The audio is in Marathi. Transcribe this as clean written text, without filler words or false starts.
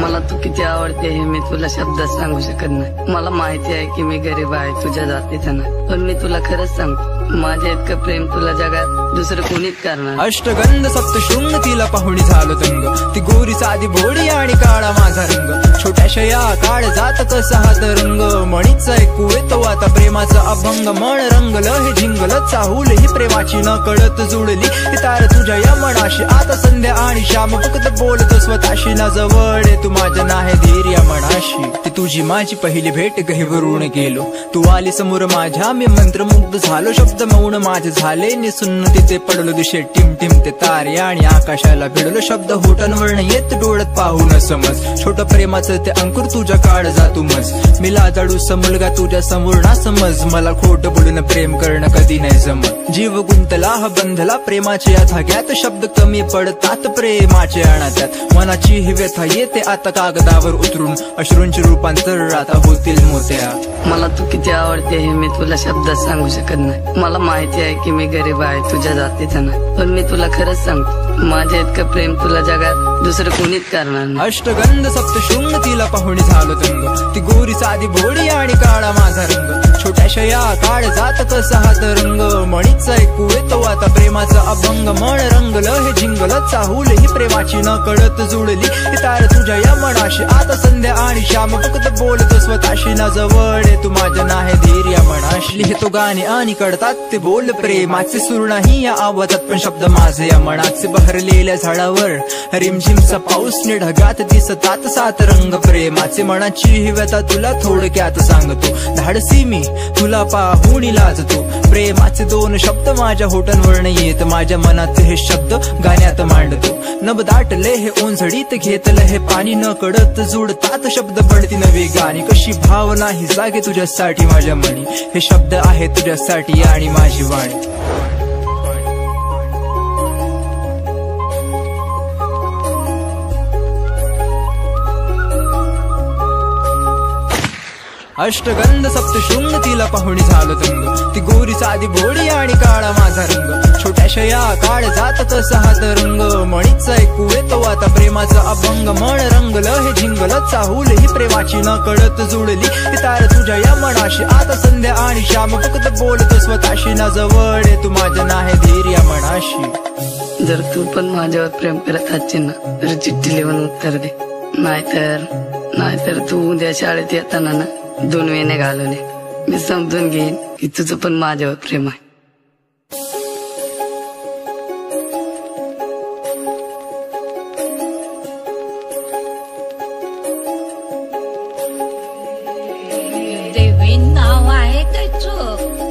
मला तू किती आवडते हे मी तुला शब्दात सांगू शकत नाही। मला माहिती आहे की मी गरीब आहे तुझ्या जातीचा नाही, पण मी तुला खरंच सांगतो माझे इतकं प्रेम तुला जगात दुसरं कोणीच करणार। अष्टगंध सप्तशृंग तिला पाहुणी झालो दंग, ती गोरी साधी भोळी आणि काळा माझा रंग, छोट्याशा या काळ जात कसा हात रंग, म्हणीच ऐकू येतो आता प्रेमाचा अभंग, मन रंगलं हे झिंगलं चाहूल ही प्रेमाची न कळत जुळली ही तार तुझ्या या मनाशी, आता संध्या आणि श्याम फक्त बोलतो स्वतःशी, ना जवळ तू माझ्या नाही धीर या मनाशी। ती तुझी माझी पहिली भेट गहिवरून गेलो, तू आली समोर माझ्या मी मंत्रमुग्ध झालो, शब्द मौन माझे झाले निसुन्न तिथे पडलो, दिशे टिम टिम ते तारे आणि आकाशाला भिडलो, शब्द होटांवरनं येत डोळ्यात पाहून समज, छोट प्रेमाचं ते अंकुर तुझ्या काळ जातू मज, मी लाजाडूस मुलगा तुझ्या समोर ना समज, मला खोट बोलून प्रेम करणं कधी नाही जमत, जीव गुंतला हा बंधला प्रेमाच्या या धाग्यात, शब्द कमी पडतात प्रेमाचे अनाथ्यात, मनाची ही व्यथा येते आता कागदावर उतरून, अश्रूंचे रूपांतर आता होतील मोत्या। मला तू किती आवडते हे मी तुला शब्दात सांगू शकत नाही, मला माहिती आहे की मी गरीब आहे तुझ्या जातीचा नाही, पण मी तुला खरंच सांगतो माझे इतकं प्रेम तुला जगात दुसरं कोणीच करणार नाही। अष्टगंध सप्तशृंग तिला पाहुणी झालो दंग, ती गोरी साधी भोळी आणि काळा माझा रंग, छोट्याशा या काळ जात कसा हात रंग, म्हणीच ऐकू येतो आता प्रेमाचा अभंग, मन रंगलं हे झिंगलं चाहूल ही प्रेमाची न कळत जुळली ही तार तुझ्या या मनाशी, आता संध्या आणि श्याम फक्त बोलतो स्वतःशी, ना जवळ तू माझ्या नाही धीर या मनाशी। लिहितो गाणे आणि कळतात ते बोल प्रेमाचे, सूर नाही या आवाजात पण शब्द माझे या मनाचे, बहरलेल्या झाडावर रिमझिमचा पाऊस नि ढगात दिसतात सात रंग प्रेमाचे, मनाची ही व्यथा तुला थोडक्यात सांगतो, धाडसी मी तुला पाहून लाजतो, प्रेमाचे दोन शब्द माझ्या होटांवरनं येत, माझ्या मनाचे हे शब्द गाण्यात मांडतो, नभ दाटले हे ओंझडीत घेतलं हे पाणी, न कळत जुडतात शब्द पडती नवी गाणी, कशी भावना ही जागे तुझ्यासाठी माझ्या मनी, हे शब्द आहे तुझ्यासाठी आणि माझी वाणी। अष्टगंध सप्तशृंग तिला पाहुणी झालो दंग, ती गोरी साधी भोळी आणि काळा माझा रंग, छोट्याशा या काळ जात कसा हात रंग, म्हणीच ऐकू येतो आता प्रेमाचा अभंग, मन रंगलं हे झिंगलं चाहूल ही प्रेमाची न कळत जुळली ही तार तुझ्या या मनाशी, आता संध्या आणि श्याम फक्त बोलतो स्वतःशी, ना जवळ तू माझ्या नाही धीर या मनाशी। जर तू पण माझ्यावर प्रेम करत असशील ना तर चिठ्ठी लिहून उत्तर दे, नाहीतर तू उद्या शाळेत येताना ना 2 वेण्या घालून ये, मी समजून घेईन की तुझं पण माझ्यावर प्रेम आहे। देवी नाव आहे त्याचं